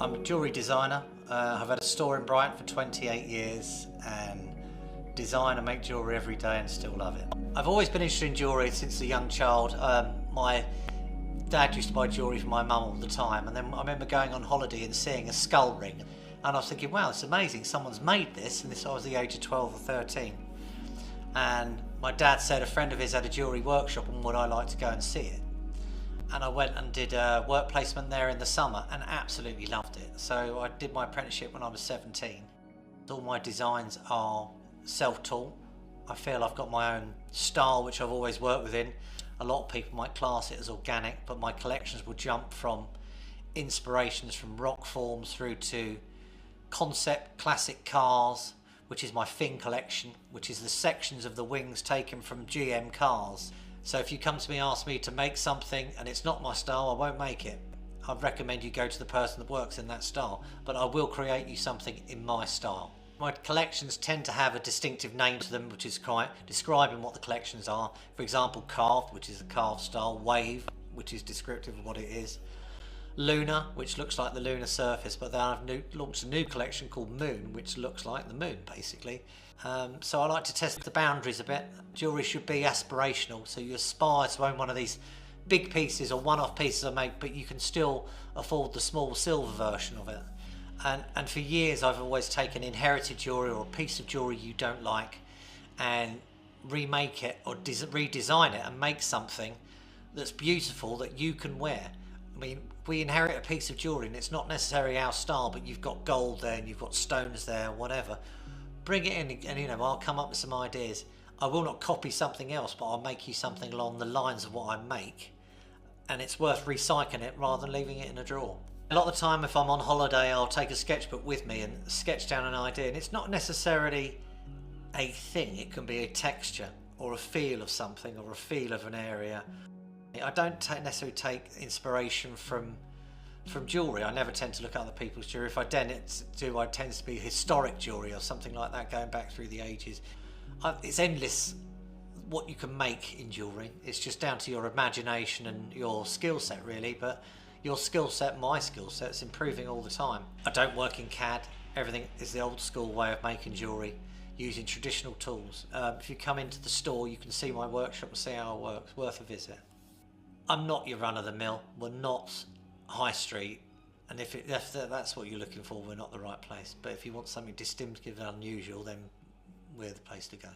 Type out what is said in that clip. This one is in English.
I'm a jewellery designer. I've had a store in Brighton for 28 years and design and make jewellery every day and still love it. I've always been interested in jewellery since a young child. My dad used to buy jewellery for my mum all the time, and then I remember going on holiday and seeing a skull ring, and I was thinking, wow, it's amazing, someone's made this, and I was the age of 12 or 13. And my dad said a friend of his had a jewellery workshop and would I like to go and see it. And I went and did a work placement there in the summer and absolutely loved it. So I did my apprenticeship when I was 17. All my designs are self-taught. I feel I've got my own style which I've always worked within. A lot of people might class it as organic, but my collections will jump from inspirations from rock forms through to concept classic cars, which is my Fin collection, which is the sections of the wings taken from GM cars. So if you come to me and ask me to make something and it's not my style, I won't make it. I'd recommend you go to the person that works in that style, but I will create you something in my style. My collections tend to have a distinctive name to them, which is quite describing what the collections are. For example, carved, which is the carved style, wave, which is descriptive of what it is, lunar, which looks like the lunar surface, but then I've launched a new collection called moon, which looks like the moon basically. So I like to test the boundaries a bit. Jewellery should be aspirational, so you aspire to own one of these big pieces or one-off pieces I make, but you can still afford the small silver version of it. And for years I've always taken inherited jewellery or a piece of jewellery you don't like and remake it or redesign it and make something that's beautiful that you can wear. I mean, we inherit a piece of jewellery and it's not necessarily our style, but you've got gold there and you've got stones there, whatever. Bring it in and I'll come up with some ideas. I will not copy something else, but I'll make you something along the lines of what I make, and it's worth recycling it rather than leaving it in a drawer. A lot of the time if I'm on holiday, I'll take a sketchbook with me and sketch down an idea, and it's not necessarily a thing. It can be a texture or a feel of something or a feel of an area. I don't necessarily take inspiration from jewellery. I never tend to look at other people's jewellery. If I do, it tends to be historic jewellery or something like that, going back through the ages. It's endless what you can make in jewellery. It's just down to your imagination and your skill set really, but your skill set, my skill set, is improving all the time. I don't work in CAD. Everything is the old school way of making jewellery, using traditional tools. If you come into the store, you can see my workshop and see how it works. Worth a visit. I'm not your run-of-the-mill. We're not high street, and if that's what you're looking for, we're not the right place. But if you want something distinctive and unusual, then we're the place to go.